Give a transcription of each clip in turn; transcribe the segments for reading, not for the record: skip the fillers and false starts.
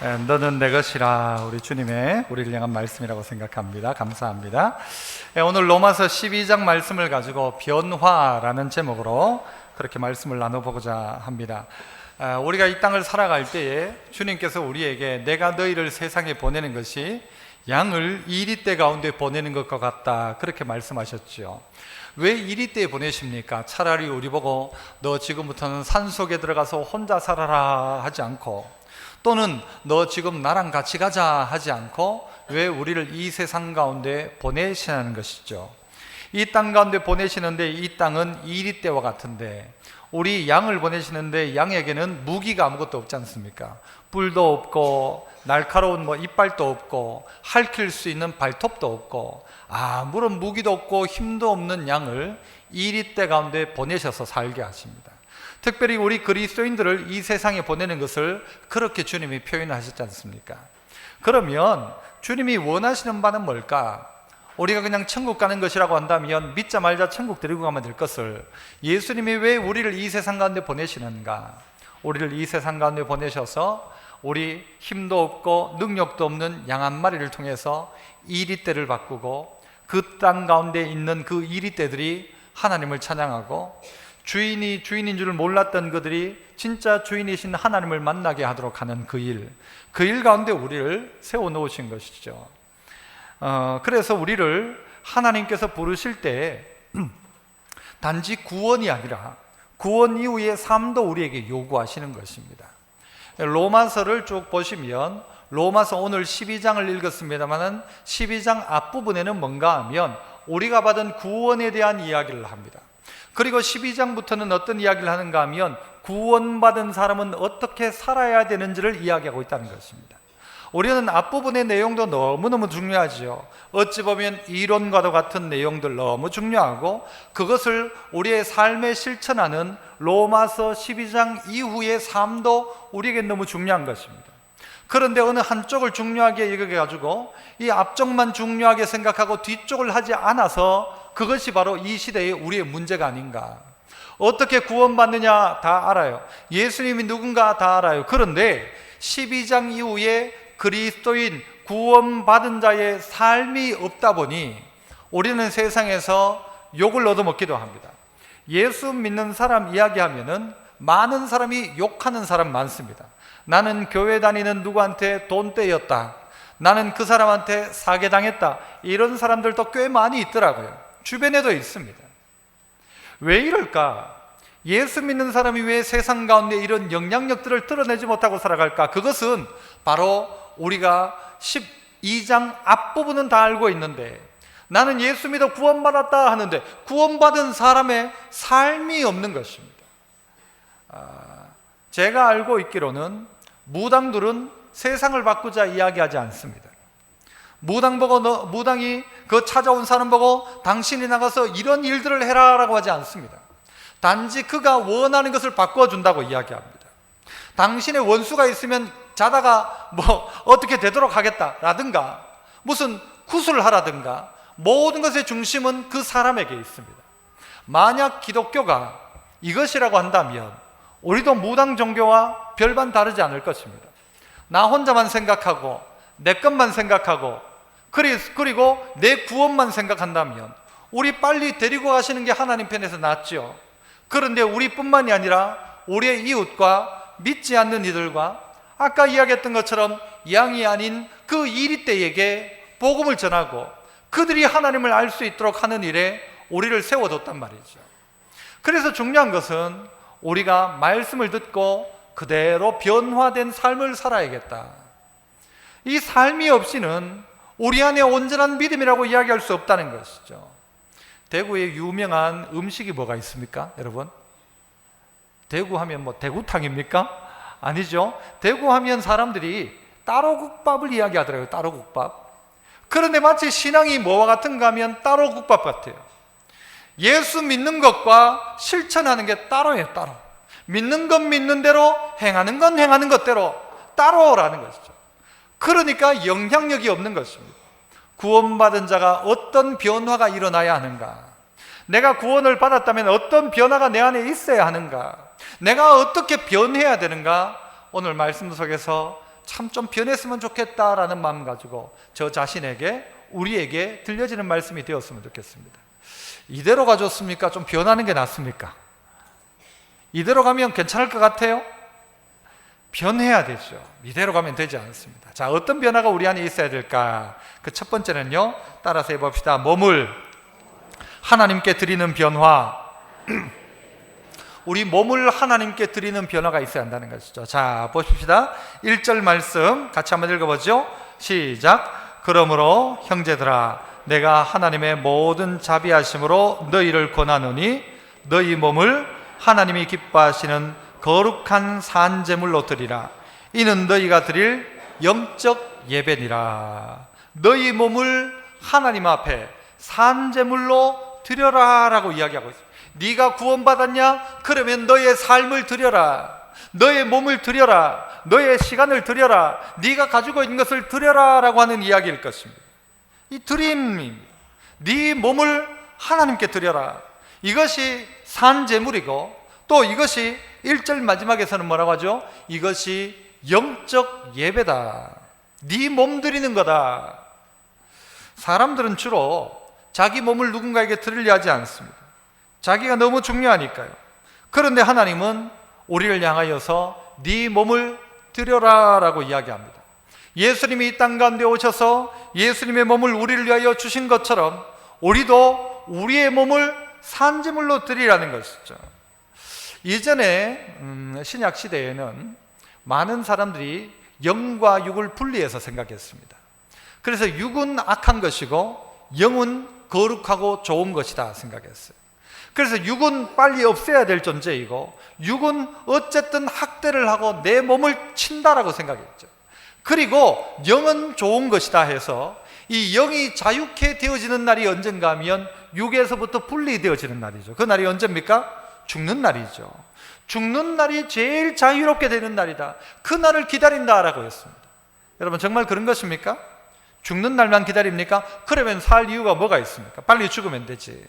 너는 내 것이라, 우리 주님의 우리를 향한 말씀이라고 생각합니다. 감사합니다. 오늘 로마서 12장 말씀을 가지고 변화라는 제목으로 그렇게 말씀을 나눠보고자 합니다. 우리가 이 땅을 살아갈 때에 주님께서 우리에게 내가 너희를 세상에 보내는 것이 양을 이리떼 가운데 보내는 것과 같다, 그렇게 말씀하셨죠. 왜 이리떼에 보내십니까? 차라리 우리 보고 너 지금부터는 산속에 들어가서 혼자 살아라 하지 않고, 또는 너 지금 나랑 같이 가자 하지 않고 왜 우리를 이 세상 가운데 보내시는 것이죠. 이 땅 가운데 보내시는데 이 땅은 이리떼와 같은데, 우리 양을 보내시는데 양에게는 무기가 아무것도 없지 않습니까? 뿔도 없고 날카로운 이빨도 없고 핥힐 수 있는 발톱도 없고 아무런 무기도 없고 힘도 없는 양을 이리떼 가운데 보내셔서 살게 하십니다. 특별히 우리 그리스도인들을 이 세상에 보내는 것을 그렇게 주님이 표현하셨지 않습니까? 그러면 주님이 원하시는 바는 뭘까? 우리가 그냥 천국 가는 것이라고 한다면 믿자 말자 천국 데리고 가면 될 것을 예수님이 왜 우리를 이 세상 가운데 보내시는가? 우리를 이 세상 가운데 보내셔서 우리 힘도 없고 능력도 없는 양 한 마리를 통해서 이리떼를 바꾸고 그 땅 가운데 있는 그 이리떼들이 하나님을 찬양하고 주인이 주인인 줄 몰랐던 그들이 진짜 주인이신 하나님을 만나게 하도록 하는 그 일 가운데 우리를 세워놓으신 것이죠. 그래서 우리를 하나님께서 부르실 때 단지 구원이 아니라 구원 이후의 삶도 우리에게 요구하시는 것입니다. 로마서를 쭉 보시면, 로마서 오늘 12장을 읽었습니다만 12장 앞부분에는 뭔가 하면 우리가 받은 구원에 대한 이야기를 합니다. 그리고 12장부터는 어떤 이야기를 하는가 하면 구원받은 사람은 어떻게 살아야 되는지를 이야기하고 있다는 것입니다. 우리는 앞부분의 내용도 너무너무 중요하죠. 어찌 보면 이론과도 같은 내용들 너무 중요하고, 그것을 우리의 삶에 실천하는 로마서 12장 이후의 삶도 우리에게 너무 중요한 것입니다. 그런데 어느 한쪽을 중요하게 여겨가지고 이 앞쪽만 중요하게 생각하고 뒤쪽을 하지 않아서 그것이 바로 이 시대의 우리의 문제가 아닌가. 어떻게 구원받느냐 다 알아요. 예수님이 누군가 다 알아요. 그런데 12장 이후에 그리스도인 구원받은 자의 삶이 없다 보니 우리는 세상에서 욕을 얻어먹기도 합니다. 예수 믿는 사람 이야기하면은 많은 사람이 욕하는 사람 많습니다. 나는 교회 다니는 누구한테 돈 떼였다, 나는 그 사람한테 사기당했다, 이런 사람들도 꽤 많이 있더라고요. 주변에도 있습니다. 왜 이럴까? 예수 믿는 사람이 왜 세상 가운데 이런 영향력들을 드러내지 못하고 살아갈까? 그것은 바로 우리가 12장 앞부분은 다 알고 있는데, 나는 예수 믿어 구원받았다 하는데 구원받은 사람의 삶이 없는 것입니다. 제가 알고 있기로는 무당들은 세상을 바꾸자 이야기하지 않습니다. 무당 보고 무당이 그 찾아온 사람 보고 당신이 나가서 이런 일들을 해라라고 하지 않습니다. 단지 그가 원하는 것을 바꿔준다고 이야기합니다. 당신의 원수가 있으면 자다가 어떻게 되도록 하겠다라든가 무슨 구슬을 하라든가, 모든 것의 중심은 그 사람에게 있습니다. 만약 기독교가 이것이라고 한다면 우리도 무당 종교와 별반 다르지 않을 것입니다. 나 혼자만 생각하고 내 것만 생각하고 그리고 내 구원만 생각한다면 우리 빨리 데리고 가시는 게 하나님 편에서 낫죠. 그런데 우리뿐만이 아니라 우리의 이웃과 믿지 않는 이들과 아까 이야기했던 것처럼 양이 아닌 그 이리떼에게 복음을 전하고 그들이 하나님을 알 수 있도록 하는 일에 우리를 세워뒀단 말이죠. 그래서 중요한 것은 우리가 말씀을 듣고 그대로 변화된 삶을 살아야겠다. 이 삶이 없이는 우리 안에 온전한 믿음이라고 이야기할 수 없다는 것이죠. 대구에 유명한 음식이 뭐가 있습니까, 여러분? 대구 하면 대구탕입니까? 아니죠. 대구 하면 사람들이 따로국밥을 이야기하더라고요. 따로국밥. 그런데 마치 신앙이 뭐와 같은가 하면 따로국밥 같아요. 예수 믿는 것과 실천하는 게 따로예요. 따로. 믿는 건 믿는 대로, 행하는 건 행하는 것대로 따로라는 것이죠. 그러니까 영향력이 없는 것입니다. 구원받은 자가 어떤 변화가 일어나야 하는가? 내가 구원을 받았다면 어떤 변화가 내 안에 있어야 하는가? 내가 어떻게 변해야 되는가? 오늘 말씀 속에서 참 좀 변했으면 좋겠다라는 마음 가지고 저 자신에게, 우리에게 들려지는 말씀이 되었으면 좋겠습니다. 이대로 가졌습니까? 좀 변하는 게 낫습니까? 이대로 가면 괜찮을 것 같아요? 변해야 되죠. 이대로 가면 되지 않습니다. 자, 어떤 변화가 우리 안에 있어야 될까? 그 첫 번째는요, 따라서 해봅시다. 몸을 하나님께 드리는 변화. 우리 몸을 하나님께 드리는 변화가 있어야 한다는 것이죠. 자, 보십시다. 1절 말씀 같이 한번 읽어보죠. 시작. 그러므로 형제들아, 내가 하나님의 모든 자비하심으로 너희를 권하노니 너희 몸을 하나님이 기뻐하시는 거룩한 산제물로 드리라. 이는 너희가 드릴 영적 예배니라. 너희 몸을 하나님 앞에 산제물로 드려라 라고 이야기하고 있습니다. 네가 구원받았냐? 그러면 너의 삶을 드려라. 너의 몸을 드려라. 너의 시간을 드려라. 네가 가지고 있는 것을 드려라 라고 하는 이야기일 것입니다. 이 드림입니다. 네 몸을 하나님께 드려라. 이것이 산제물이고, 또 이것이 1절 마지막에서는 뭐라고 하죠? 이것이 영적 예배다. 네 몸 드리는 거다. 사람들은 주로 자기 몸을 누군가에게 드리려 하지 않습니다. 자기가 너무 중요하니까요. 그런데 하나님은 우리를 향하여서 네 몸을 드려라 라고 이야기합니다. 예수님이 이 땅 가운데 오셔서 예수님의 몸을 우리를 위하여 주신 것처럼 우리도 우리의 몸을 산제물로 드리라는 것이죠. 예전에 신약 시대에는 많은 사람들이 영과 육을 분리해서 생각했습니다. 그래서 육은 악한 것이고 영은 거룩하고 좋은 것이다 생각했어요. 그래서 육은 빨리 없애야 될 존재이고 육은 어쨌든 학대를 하고 내 몸을 친다라고 생각했죠. 그리고 영은 좋은 것이다 해서 이 영이 자유케 되어지는 날이 언젠가 하면 육에서부터 분리되어지는 날이죠. 그 날이 언제입니까? 죽는 날이죠. 죽는 날이 제일 자유롭게 되는 날이다. 그 날을 기다린다라고 했습니다. 여러분, 정말 그런 것입니까? 죽는 날만 기다립니까? 그러면 살 이유가 뭐가 있습니까? 빨리 죽으면 되지.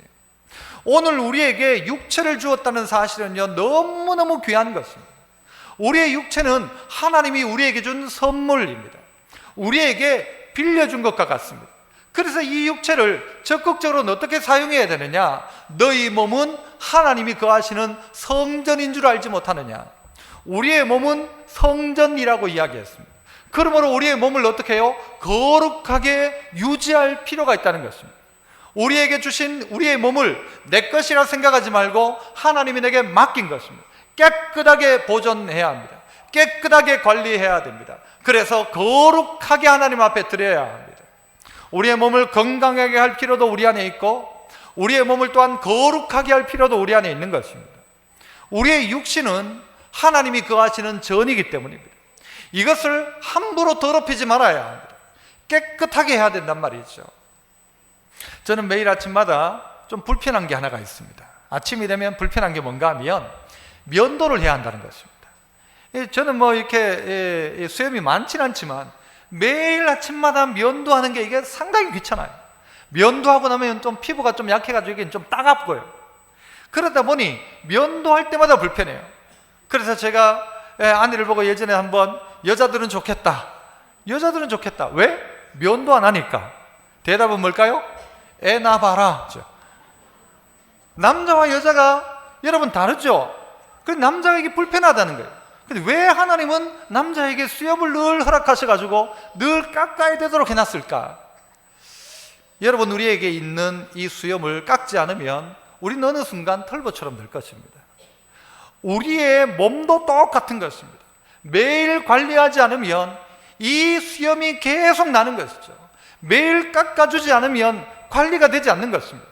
오늘 우리에게 육체를 주었다는 사실은요, 너무너무 귀한 것입니다. 우리의 육체는 하나님이 우리에게 준 선물입니다. 우리에게 빌려준 것과 같습니다. 그래서 이 육체를 적극적으로 어떻게 사용해야 되느냐? 너희 몸은 하나님이 거하시는 성전인 줄 알지 못하느냐? 우리의 몸은 성전이라고 이야기했습니다. 그러므로 우리의 몸을 어떻게 해요? 거룩하게 유지할 필요가 있다는 것입니다. 우리에게 주신 우리의 몸을 내 것이라 생각하지 말고 하나님이 내게 맡긴 것입니다. 깨끗하게 보존해야 합니다. 깨끗하게 관리해야 됩니다. 그래서 거룩하게 하나님 앞에 드려야 합니다. 우리의 몸을 건강하게 할 필요도 우리 안에 있고 우리의 몸을 또한 거룩하게 할 필요도 우리 안에 있는 것입니다. 우리의 육신은 하나님이 거하시는 전이기 때문입니다. 이것을 함부로 더럽히지 말아야 합니다. 깨끗하게 해야 된단 말이죠. 저는 매일 아침마다 좀 불편한 게 하나가 있습니다. 아침이 되면 불편한 게 뭔가 하면 면도를 해야 한다는 것입니다. 저는 뭐 이렇게 수염이 많지는 않지만 매일 아침마다 면도하는 게 이게 상당히 귀찮아요. 면도하고 나면 좀 피부가 좀 약해가지고 이게 좀 따갑고요. 그러다 보니 면도할 때마다 불편해요. 그래서 제가 아내를 보고 예전에 한번 여자들은 좋겠다. 여자들은 좋겠다. 왜? 면도 안 하니까. 대답은 뭘까요? 애 낳아봐라. 남자와 여자가 여러분 다르죠? 그 남자에게 불편하다는 거예요. 근데 왜 하나님은 남자에게 수염을 늘 허락하셔가지고 늘 깎아야 되도록 해놨을까? 여러분, 우리에게 있는 이 수염을 깎지 않으면 우리는 어느 순간 털보처럼 될 것입니다. 우리의 몸도 똑같은 것입니다. 매일 관리하지 않으면 이 수염이 계속 나는 것이죠. 매일 깎아주지 않으면 관리가 되지 않는 것입니다.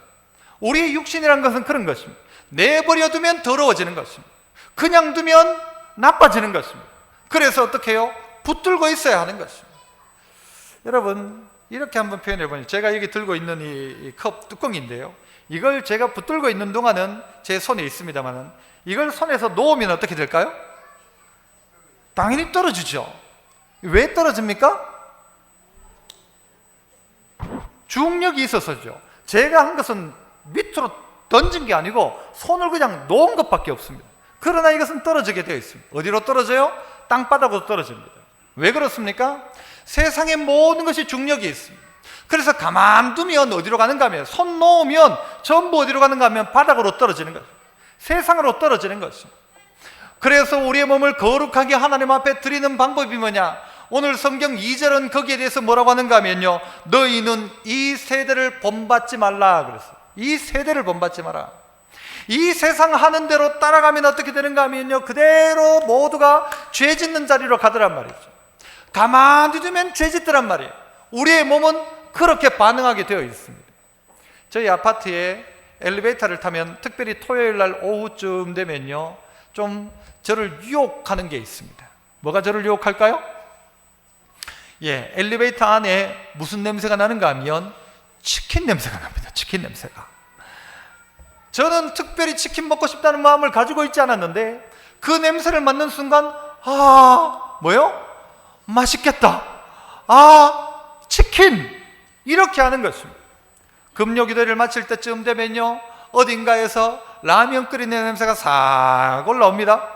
우리의 육신이라는 것은 그런 것입니다. 내버려 두면 더러워지는 것입니다. 그냥 두면 나빠지는 것입니다. 그래서 어떻게 해요? 붙들고 있어야 하는 것입니다. 여러분, 이렇게 한번 표현해 보니 제가 여기 들고 있는 이 컵 뚜껑인데요, 이걸 제가 붙들고 있는 동안은 제 손에 있습니다만 이걸 손에서 놓으면 어떻게 될까요? 당연히 떨어지죠. 왜 떨어집니까? 중력이 있어서죠. 제가 한 것은 밑으로 던진 게 아니고 손을 그냥 놓은 것밖에 없습니다. 그러나 이것은 떨어지게 되어 있습니다. 어디로 떨어져요? 땅바닥으로 떨어집니다. 왜 그렇습니까? 세상의 모든 것이 중력이 있습니다. 그래서 가만두면 어디로 가는가 하면, 손 놓으면 전부 어디로 가는가 하면 바닥으로 떨어지는 거죠. 세상으로 떨어지는 것입니다. 그래서 우리의 몸을 거룩하게 하나님 앞에 드리는 방법이 뭐냐? 오늘 성경 2절은 거기에 대해서 뭐라고 하는가 하면요, 너희는 이 세대를 본받지 말라 그랬어요. 이 세대를 본받지 마라. 이 세상 하는 대로 따라가면 어떻게 되는가 하면요, 그대로 모두가 죄 짓는 자리로 가더란 말이죠. 가만히 두면 죄 짓더란 말이에요. 우리의 몸은 그렇게 반응하게 되어 있습니다. 저희 아파트에 엘리베이터를 타면, 특별히 토요일 날 오후쯤 되면요, 좀 저를 유혹하는 게 있습니다. 뭐가 저를 유혹할까요? 엘리베이터 안에 무슨 냄새가 나는가 하면 치킨 냄새가 납니다. 치킨 냄새가. 저는 특별히 치킨 먹고 싶다는 마음을 가지고 있지 않았는데, 그 냄새를 맡는 순간, 뭐요? 맛있겠다. 치킨! 이렇게 하는 것입니다. 금요기도를 마칠 때쯤 되면요, 어딘가에서 라면 끓이는 냄새가 싹 올라옵니다.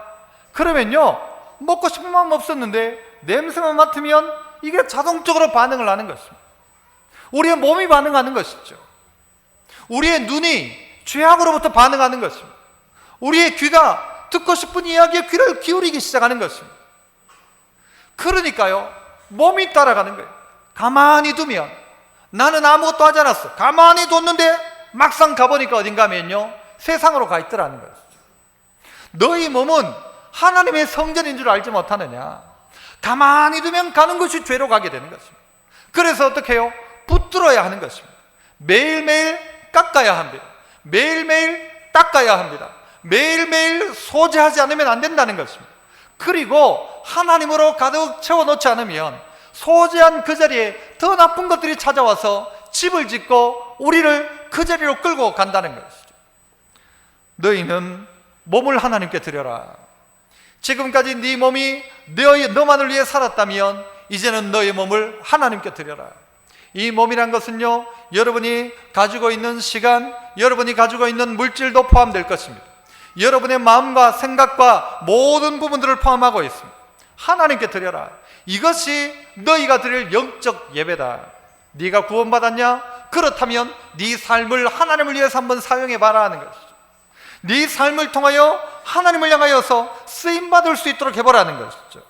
그러면요, 먹고 싶은 마음 없었는데 냄새만 맡으면 이게 자동적으로 반응을 하는 것입니다. 우리의 몸이 반응하는 것이죠. 우리의 눈이 죄악으로부터 반응하는 것입니다. 우리의 귀가 듣고 싶은 이야기에 귀를 기울이기 시작하는 것입니다. 그러니까요, 몸이 따라가는 거예요. 가만히 두면, 나는 아무것도 하지 않았어, 가만히 뒀는데 막상 가보니까 어딘가 하면요, 세상으로 가 있더라는 거예요. 너희 몸은 하나님의 성전인 줄 알지 못하느냐? 가만히 두면 가는 것이 죄로 가게 되는 것입니다. 그래서 어떻게 해요? 붙들어야 하는 것입니다. 매일매일 깎아야 합니다. 매일매일 닦아야 합니다. 매일매일 소재하지 않으면 안 된다는 것입니다. 그리고 하나님으로 가득 채워놓지 않으면 소재한 그 자리에 더 나쁜 것들이 찾아와서 집을 짓고 우리를 그 자리로 끌고 간다는 것이죠. 너희는 몸을 하나님께 드려라. 지금까지 네 몸이 너만을 위해 살았다면 이제는 너의 몸을 하나님께 드려라. 이 몸이란 것은요, 여러분이 가지고 있는 시간, 여러분이 가지고 있는 물질도 포함될 것입니다. 여러분의 마음과 생각과 모든 부분들을 포함하고 있습니다. 하나님께 드려라. 이것이 너희가 드릴 영적 예배다. 네가 구원받았냐? 그렇다면 네 삶을 하나님을 위해서 한번 사용해봐라 하는 것이죠. 네 삶을 통하여 하나님을 향하여서 쓰임받을 수 있도록 해보라는 것이죠.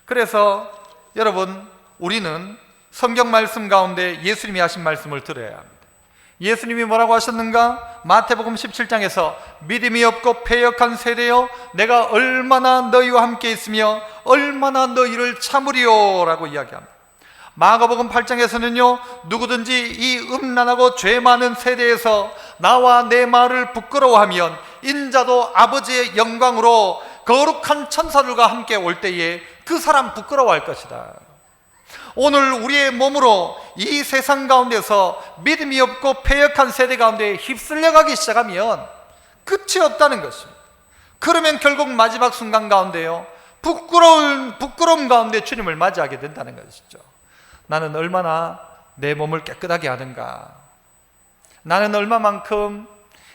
그래서 여러분, 우리는 성경 말씀 가운데 예수님이 하신 말씀을 들어야 합니다. 예수님이 뭐라고 하셨는가? 마태복음 17장에서 믿음이 없고 패역한 세대여, 내가 얼마나 너희와 함께 있으며 얼마나 너희를 참으리요 라고 이야기합니다. 마가복음 8장에서는요, 누구든지 이 음란하고 죄 많은 세대에서 나와 내 말을 부끄러워하면 인자도 아버지의 영광으로 거룩한 천사들과 함께 올 때에 그 사람 부끄러워할 것이다. 오늘 우리의 몸으로 이 세상 가운데서 믿음이 없고 패역한 세대 가운데 휩쓸려가기 시작하면 끝이 없다는 것입니다. 그러면 결국 마지막 순간 가운데요, 부끄러움 가운데 주님을 맞이하게 된다는 것이죠. 나는 얼마나 내 몸을 깨끗하게 하는가? 나는 얼마만큼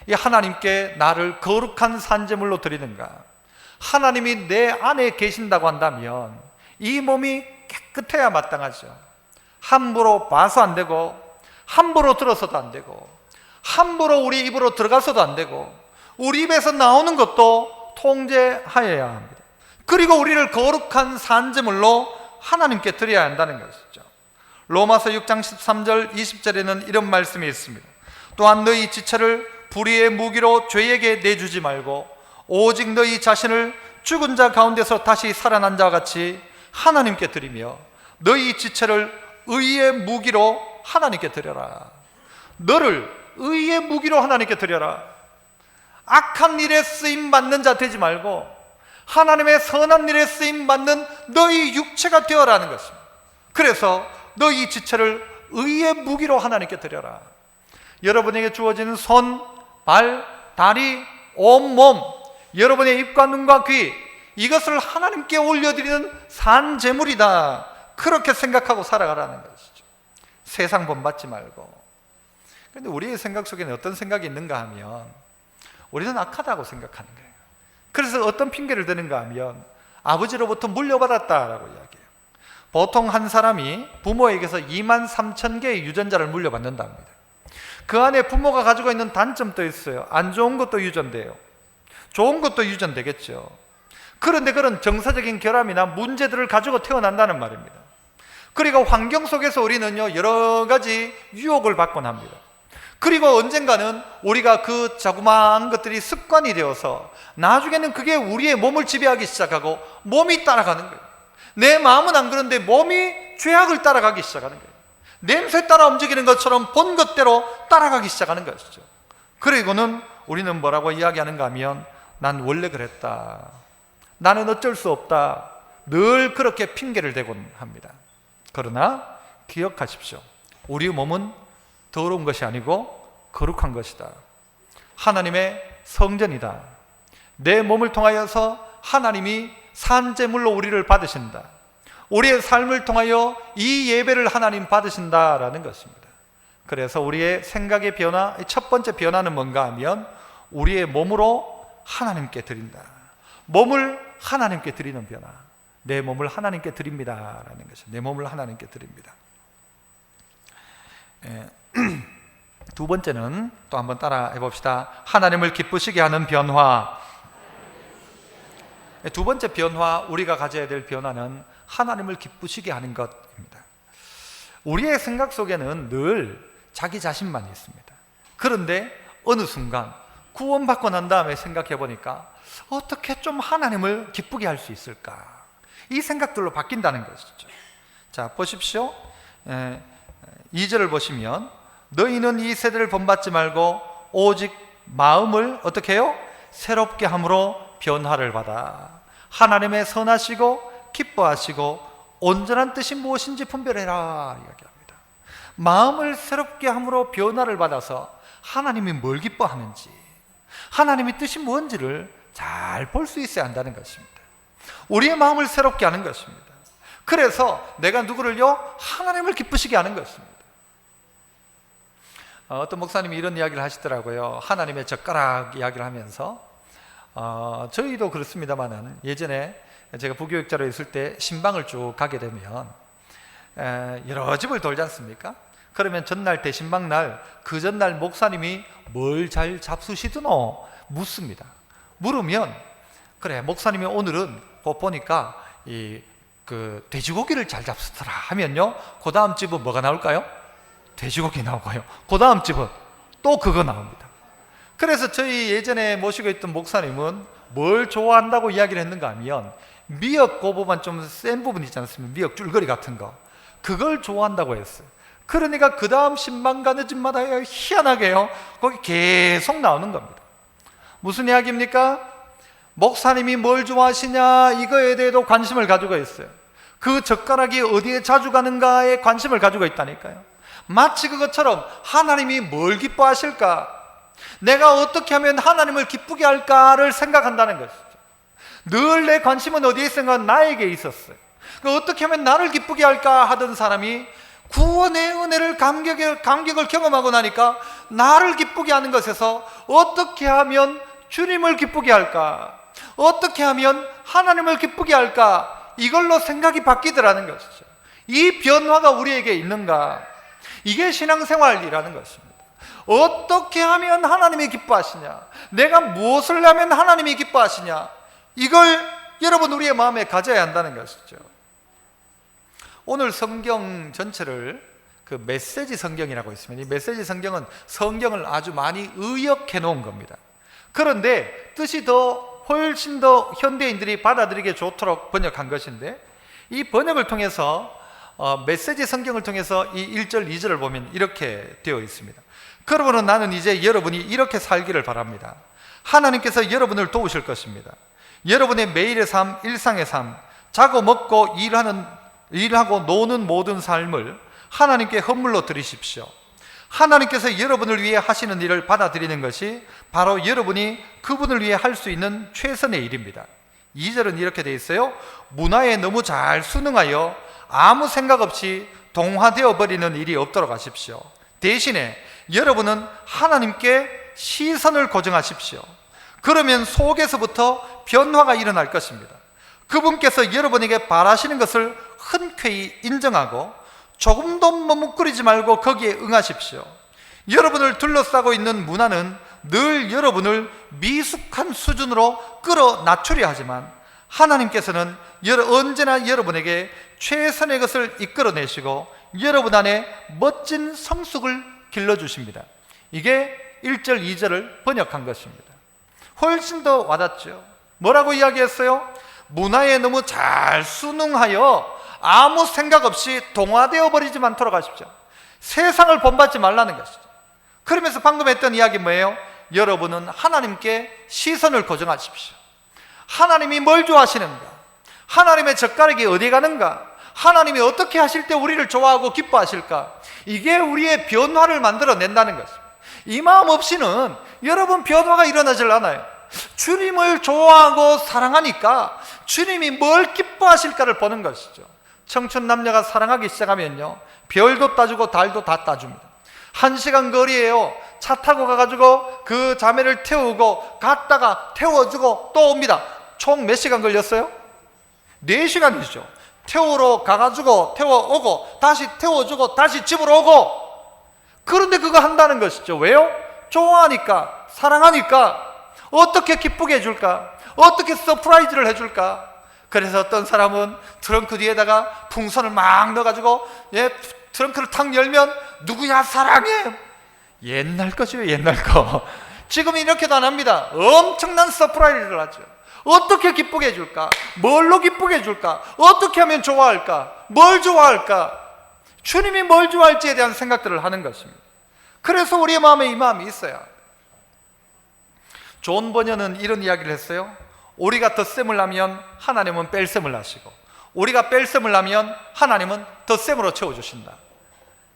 이 하나님께 나를 거룩한 산제물로 드리는가? 하나님이 내 안에 계신다고 한다면 이 몸이 깨끗해야 마땅하죠. 함부로 봐서 안 되고, 함부로 들어서도 안 되고, 함부로 우리 입으로 들어가서도 안 되고, 우리 입에서 나오는 것도 통제하여야 합니다. 그리고 우리를 거룩한 산제물로 하나님께 드려야 한다는 것이죠. 로마서 6장 13절 20절에는 이런 말씀이 있습니다. 또한 너희 지체를 불의의 무기로 죄에게 내주지 말고 오직 너희 자신을 죽은 자 가운데서 다시 살아난 자와 같이 하나님께 드리며 너희 지체를 의의 무기로 하나님께 드려라. 너를 의의 무기로 하나님께 드려라. 악한 일에 쓰임받는 자 되지 말고 하나님의 선한 일에 쓰임받는 너희 육체가 되어라는 것입니다. 그래서 너희 지체를 의의 무기로 하나님께 드려라. 여러분에게 주어지는 손, 발, 다리, 온몸, 여러분의 입과 눈과 귀, 이것을 하나님께 올려드리는 산제물이다. 그렇게 생각하고 살아가라는 것이죠. 세상 본받지 말고. 그런데 우리의 생각 속에는 어떤 생각이 있는가 하면 우리는 악하다고 생각하는 거예요. 그래서 어떤 핑계를 대는가 하면 아버지로부터 물려받았다라고 이야기해요. 보통 한 사람이 부모에게서 23,000개의 유전자를 물려받는다 합니다. 그 안에 부모가 가지고 있는 단점도 있어요. 안 좋은 것도 유전돼요. 좋은 것도 유전되겠죠. 그런데 그런 정서적인 결함이나 문제들을 가지고 태어난다는 말입니다. 그리고 환경 속에서 우리는요, 여러 가지 유혹을 받곤 합니다. 그리고 언젠가는 우리가 그 자그마한 것들이 습관이 되어서 나중에는 그게 우리의 몸을 지배하기 시작하고 몸이 따라가는 거예요. 내 마음은 안 그런데 몸이 죄악을 따라가기 시작하는 거예요. 냄새 따라 움직이는 것처럼 본 것대로 따라가기 시작하는 것이죠. 그리고는 우리는 뭐라고 이야기하는가 하면 난 원래 그랬다, 나는 어쩔 수 없다, 늘 그렇게 핑계를 대곤 합니다. 그러나 기억하십시오. 우리 몸은 더러운 것이 아니고 거룩한 것이다. 하나님의 성전이다. 내 몸을 통하여서 하나님이 산제물로 우리를 받으신다. 우리의 삶을 통하여 이 예배를 하나님 받으신다라는 것입니다. 그래서 우리의 생각의 변화, 첫 번째 변화는 뭔가 하면 우리의 몸으로 하나님께 드린다. 몸을 하나님께 드리는 변화. 내 몸을 하나님께 드립니다라는 것이죠. 내 몸을 하나님께 드립니다. 두 번째는 또 한번 따라 해봅시다. 하나님을 기쁘시게 하는 변화. 두 번째 변화, 우리가 가져야 될 변화는 하나님을 기쁘시게 하는 것입니다. 우리의 생각 속에는 늘 자기 자신만 있습니다. 그런데 어느 순간 구원받고 난 다음에 생각해 보니까 어떻게 좀 하나님을 기쁘게 할 수 있을까? 이 생각들로 바뀐다는 것이죠. 자, 보십시오. 2절을 보시면 너희는 이 세대를 본받지 말고 오직 마음을 어떻게 해요? 새롭게 함으로 변화를 받아 하나님의 선하시고 기뻐하시고 온전한 뜻이 무엇인지 분별해라 이야기합니다. 마음을 새롭게 함으로 변화를 받아서 하나님이 뭘 기뻐하는지, 하나님의 뜻이 뭔지를 잘 볼 수 있어야 한다는 것입니다. 우리의 마음을 새롭게 하는 것입니다. 그래서 내가 누구를요? 하나님을 기쁘시게 하는 것입니다. 어떤 목사님이 이런 이야기를 하시더라고요. 하나님의 젓가락 이야기를 하면서 저희도 그렇습니다만은 예전에 제가 부교육자로 있을 때 신방을 쭉 가게 되면 여러 집을 돌지 않습니까? 그러면 전날 대신방날 그 전날 목사님이 뭘 잘 잡수시드노 묻습니다. 물으면 그래 목사님이 오늘은 보니까 그 돼지고기를 잘 잡수더라 하면요, 그 다음 집은 뭐가 나올까요? 돼지고기 나오고요, 그 다음 집은 또 그거 나옵니다. 그래서 저희 예전에 모시고 있던 목사님은 뭘 좋아한다고 이야기를 했는가 하면 미역 고부만 좀 센 부분 있지 않습니까? 미역 줄거리 같은 거, 그걸 좋아한다고 했어요. 그러니까 그 다음 신방 가는 집마다 희한하게요 거기 계속 나오는 겁니다. 무슨 이야기입니까? 목사님이 뭘 좋아하시냐 이거에 대해도 관심을 가지고 있어요. 그 젓가락이 어디에 자주 가는가에 관심을 가지고 있다니까요. 마치 그것처럼 하나님이 뭘 기뻐하실까, 내가 어떻게 하면 하나님을 기쁘게 할까를 생각한다는 것이죠. 늘 내 관심은 어디에 있었는가? 나에게 있었어요. 어떻게 하면 나를 기쁘게 할까 하던 사람이 구원의 은혜를 감격을 경험하고 나니까 나를 기쁘게 하는 것에서 어떻게 하면 주님을 기쁘게 할까, 어떻게 하면 하나님을 기쁘게 할까, 이걸로 생각이 바뀌더라는 것이죠. 이 변화가 우리에게 있는가? 이게 신앙생활이라는 것입니다. 어떻게 하면 하나님이 기뻐하시냐, 내가 무엇을 하면 하나님이 기뻐하시냐, 이걸 여러분 우리의 마음에 가져야 한다는 것이죠. 오늘 성경 전체를 그 메시지 성경이라고 있습니다. 이 메시지 성경은 성경을 아주 많이 의역해 놓은 겁니다. 그런데 뜻이 훨씬 더 현대인들이 받아들이기 좋도록 번역한 것인데, 이 번역을 통해서 메시지 성경을 통해서 이 1절 2절을 보면 이렇게 되어 있습니다. 그러므로 나는 이제 여러분이 이렇게 살기를 바랍니다. 하나님께서 여러분을 도우실 것입니다. 여러분의 매일의 삶, 일상의 삶, 자고 먹고 일하고 노는 모든 삶을 하나님께 헌물로 드리십시오. 하나님께서 여러분을 위해 하시는 일을 받아들이는 것이 바로 여러분이 그분을 위해 할 수 있는 최선의 일입니다. 2절은 이렇게 되어 있어요. 문화에 너무 잘 순응하여 아무 생각 없이 동화되어 버리는 일이 없도록 하십시오. 대신에 여러분은 하나님께 시선을 고정하십시오. 그러면 속에서부터 변화가 일어날 것입니다. 그분께서 여러분에게 바라시는 것을 흔쾌히 인정하고 조금도 머뭇거리지 말고 거기에 응하십시오. 여러분을 둘러싸고 있는 문화는 늘 여러분을 미숙한 수준으로 끌어 낮추려 하지만 하나님께서는 언제나 여러분에게 최선의 것을 이끌어내시고 여러분 안에 멋진 성숙을 길러주십니다. 이게 1절, 2절을 번역한 것입니다. 훨씬 더 와닿죠. 뭐라고 이야기했어요? 문화에 너무 잘 순응하여 아무 생각 없이 동화되어 버리지 않도록 하십시오. 세상을 본받지 말라는 것이죠. 그러면서 방금 했던 이야기 뭐예요? 여러분은 하나님께 시선을 고정하십시오. 하나님이 뭘 좋아하시는가? 하나님의 젓가락이 어디 가는가? 하나님이 어떻게 하실 때 우리를 좋아하고 기뻐하실까? 이게 우리의 변화를 만들어낸다는 것입니다. 이 마음 없이는 여러분 변화가 일어나질 않아요. 주님을 좋아하고 사랑하니까 주님이 뭘 기뻐하실까를 보는 것이죠. 청춘 남녀가 사랑하기 시작하면요, 별도 따주고 달도 다 따줍니다. 1시간 거리에요, 차 타고 가가지고 그 자매를 태우고 갔다가 태워주고 또 옵니다. 총 몇 시간 걸렸어요? 4시간이죠. 태우러 가가지고 태워오고 다시 태워주고 다시 집으로 오고. 그런데 그거 한다는 것이죠. 왜요? 좋아하니까, 사랑하니까. 어떻게 기쁘게 해줄까? 어떻게 서프라이즈를 해줄까? 그래서 어떤 사람은 트렁크 뒤에다가 풍선을 막 넣어가지고 트렁크를 탁 열면 누구야 사랑해? 옛날 거죠, 옛날 거. 지금 이렇게도 안 합니다. 엄청난 서프라이즈를 하죠. 어떻게 기쁘게 해줄까? 뭘로 기쁘게 해줄까? 어떻게 하면 좋아할까? 뭘 좋아할까? 주님이 뭘 좋아할지에 대한 생각들을 하는 것입니다. 그래서 우리의 마음에 이 마음이 있어야. 존 버녀는 이런 이야기를 했어요. 우리가 덧셈을 하면 하나님은 뺄셈을 하시고 우리가 뺄셈을 하면 하나님은 덧셈으로 채워주신다.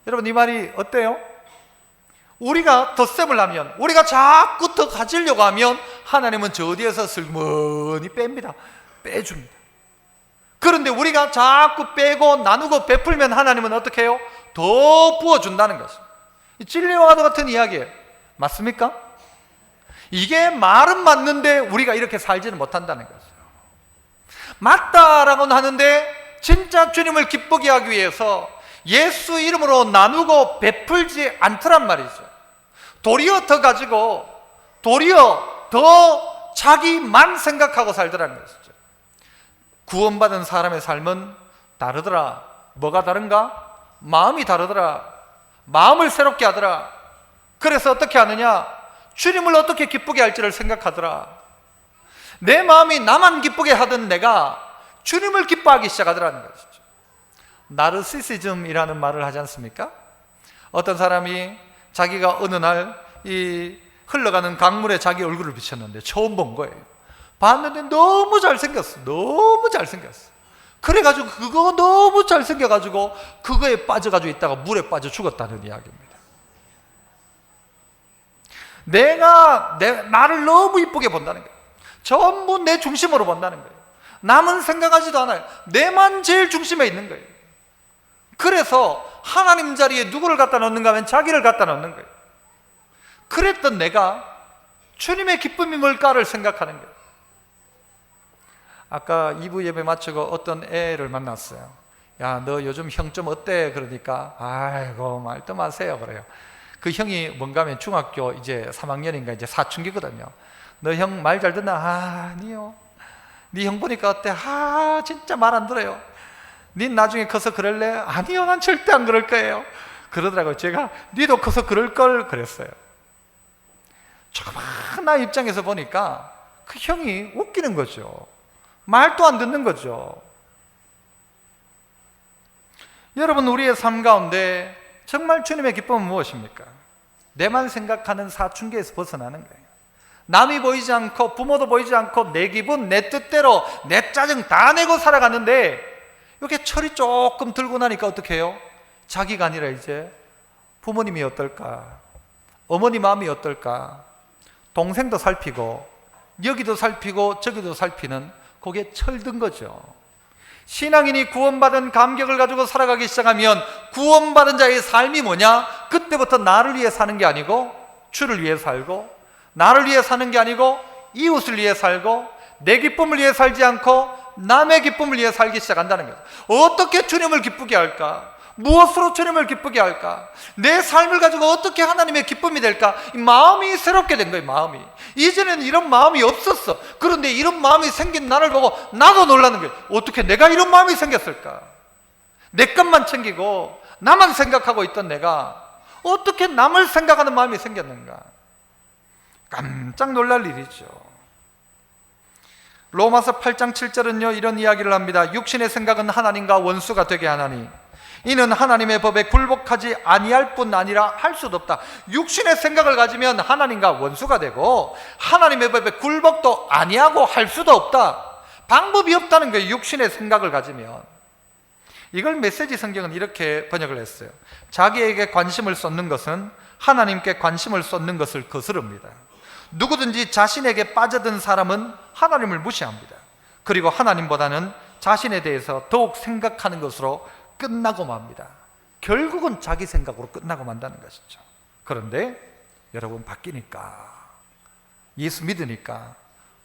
여러분, 이 말이 어때요? 우리가 덧셈을 하면, 우리가 자꾸 더 가지려고 하면 하나님은 저 어디에서 슬그머니 뺍니다. 빼줍니다. 그런데 우리가 자꾸 빼고 나누고 베풀면 하나님은 어떻게 해요? 더 부어준다는 것입니다. 진리와 같은 이야기예요. 맞습니까? 이게 말은 맞는데 우리가 이렇게 살지는 못한다는 거죠. 맞다라고는 하는데 진짜 주님을 기쁘게 하기 위해서 예수 이름으로 나누고 베풀지 않더란 말이죠. 도리어 더 가지고 도리어 더 자기만 생각하고 살더라는 것이죠. 구원받은 사람의 삶은 다르더라. 뭐가 다른가? 마음이 다르더라. 마음을 새롭게 하더라. 그래서 어떻게 하느냐? 주님을 어떻게 기쁘게 할지를 생각하더라. 내 마음이 나만 기쁘게 하던 내가 주님을 기뻐하기 시작하더라는 것이죠. 나르시시즘이라는 말을 하지 않습니까? 어떤 사람이 자기가 어느 날 이 흘러가는 강물에 자기 얼굴을 비쳤는데 처음 본 거예요. 봤는데 너무 잘생겼어. 너무 잘생겼어. 그래가지고 그거 너무 잘생겨가지고 그거에 빠져가지고 있다가 물에 빠져 죽었다는 이야기입니다. 나를 너무 이쁘게 본다는 거예요. 전부 내 중심으로 본다는 거예요. 남은 생각하지도 않아요. 내만 제일 중심에 있는 거예요. 그래서 하나님 자리에 누구를 갖다 놓는가 하면 자기를 갖다 놓는 거예요. 그랬던 내가 주님의 기쁨이 뭘까를 생각하는 거예요. 아까 2부 예배 마치고 어떤 애를 만났어요. 야, 너 요즘 형 좀 어때? 그러니까 아이고 말도 마세요 그래요. 그 형이 뭔가 하면 중학교 이제 3학년인가 이제 사춘기거든요. 너 형 말 잘 듣나? 아니요. 네 형 보니까 어때? 진짜 말 안 들어요. 네 나중에 커서 그럴래? 아니요, 난 절대 안 그럴 거예요. 그러더라고요. 제가 니도 커서 그럴 걸 그랬어요. 조그만 나 입장에서 보니까 그 형이 웃기는 거죠. 말도 안 듣는 거죠. 여러분, 우리의 삶 가운데 정말 주님의 기쁨은 무엇입니까? 내만 생각하는 사춘기에서 벗어나는 거예요. 남이 보이지 않고 부모도 보이지 않고 내 기분, 내 뜻대로 내 짜증 다 내고 살아갔는데 이렇게 철이 조금 들고 나니까 어떻게 해요? 자기가 아니라 이제 부모님이 어떨까? 어머니 마음이 어떨까? 동생도 살피고 여기도 살피고 저기도 살피는 그게 철든 거죠. 신앙인이 구원받은 감격을 가지고 살아가기 시작하면 구원받은 자의 삶이 뭐냐? 그때부터 나를 위해 사는 게 아니고 주를 위해 살고, 나를 위해 사는 게 아니고 이웃을 위해 살고, 내 기쁨을 위해 살지 않고 남의 기쁨을 위해 살기 시작한다는 거예요. 어떻게 주님을 기쁘게 할까? 무엇으로 주님을 기쁘게 할까? 내 삶을 가지고 어떻게 하나님의 기쁨이 될까? 이 마음이 새롭게 된 거예요. 마음이. 이전에는 이런 마음이 없었어. 그런데 이런 마음이 생긴 나를 보고 나도 놀라는 거예요. 어떻게 내가 이런 마음이 생겼을까? 내 것만 챙기고 나만 생각하고 있던 내가 어떻게 남을 생각하는 마음이 생겼는가? 깜짝 놀랄 일이죠. 로마서 8장 7절은요 이런 이야기를 합니다. 육신의 생각은 하나님과 원수가 되게 하나니 이는 하나님의 법에 굴복하지 아니할 뿐 아니라 할 수도 없다. 육신의 생각을 가지면 하나님과 원수가 되고 하나님의 법에 굴복도 아니하고 할 수도 없다. 방법이 없다는 거예요. 육신의 생각을 가지면. 이걸 메시지 성경은 이렇게 번역을 했어요. 자기에게 관심을 쏟는 것은 하나님께 관심을 쏟는 것을 거스릅니다. 누구든지 자신에게 빠져든 사람은 하나님을 무시합니다. 그리고 하나님보다는 자신에 대해서 더욱 생각하는 것으로 끝나고 맙니다. 결국은 자기 생각으로 끝나고 만다는 것이죠. 그런데 여러분 바뀌니까, 예수 믿으니까,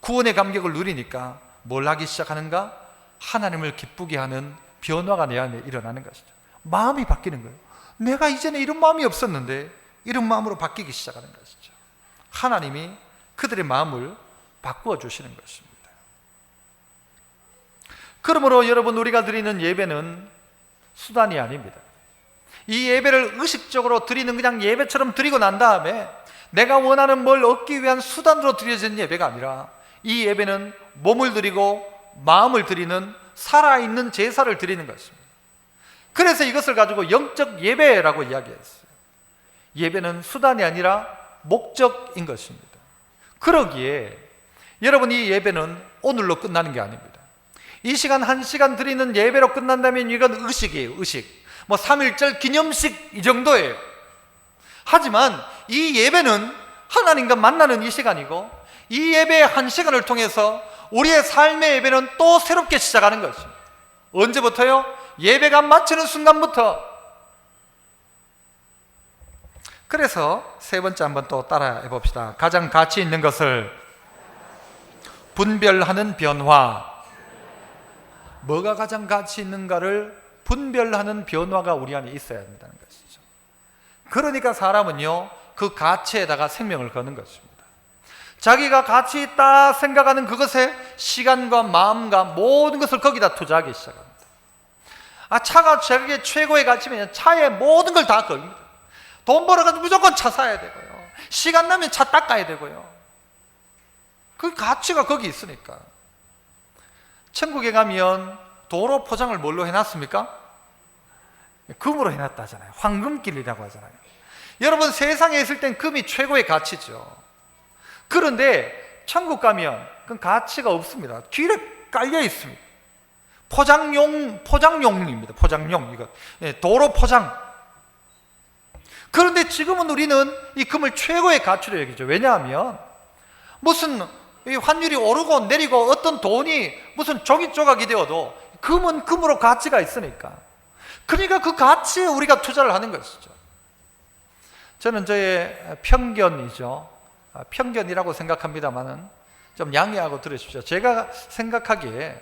구원의 감격을 누리니까 뭘 하기 시작하는가? 하나님을 기쁘게 하는 변화가 내 안에 일어나는 것이죠. 마음이 바뀌는 거예요. 내가 이전에 이런 마음이 없었는데 이런 마음으로 바뀌기 시작하는 것이죠. 하나님이 그들의 마음을 바꾸어 주시는 것입니다. 그러므로 여러분, 우리가 드리는 예배는 수단이 아닙니다. 이 예배를 의식적으로 드리는 그냥 예배처럼 드리고 난 다음에 내가 원하는 뭘 얻기 위한 수단으로 드려지는 예배가 아니라 이 예배는 몸을 드리고 마음을 드리는 살아있는 제사를 드리는 것입니다. 그래서 이것을 가지고 영적 예배라고 이야기했어요. 예배는 수단이 아니라 목적인 것입니다. 그러기에 여러분, 이 예배는 오늘로 끝나는 게 아닙니다. 이 시간 1시간 드리는 예배로 끝난다면 이건 의식이에요. 의식. 뭐 3.1절 기념식 이 정도예요. 하지만 이 예배는 하나님과 만나는 이 시간이고, 이 예배의 1시간을 통해서 우리의 삶의 예배는 또 새롭게 시작하는 것입니다. 언제부터요? 예배가 마치는 순간부터. 그래서 세 번째 한번 또 따라해 봅시다. 가장 가치 있는 것을 분별하는 변화. 뭐가 가장 가치 있는가를 분별하는 변화가 우리 안에 있어야 한다는 것이죠. 그러니까 사람은요, 그 가치에다가 생명을 거는 것입니다. 자기가 가치 있다 생각하는 그것에 시간과 마음과 모든 것을 거기다 투자하기 시작합니다. 차가 자기의 최고의 가치면 차에 모든 걸 다 걸립니다. 돈 벌어가지고 무조건 차 사야 되고요, 시간 나면 차 닦아야 되고요. 그 가치가 거기 있으니까. 천국에 가면 도로 포장을 뭘로 해놨습니까? 금으로 해놨다잖아요. 황금길이라고 하잖아요. 여러분, 세상에 있을 땐 금이 최고의 가치죠. 그런데 천국 가면 그 가치가 없습니다. 길에 깔려 있습니다. 포장용입니다. 포장용. 이거 도로 포장. 그런데 지금은 우리는 이 금을 최고의 가치로 여기죠. 왜냐하면 무슨 이 환율이 오르고 내리고 어떤 돈이 무슨 종이 조각이 되어도 금은 금으로 가치가 있으니까. 그러니까 그 가치에 우리가 투자를 하는 것이죠. 저는 저의 편견이죠. 편견이라고 생각합니다만은 좀 양해하고 들으십시오. 제가 생각하기에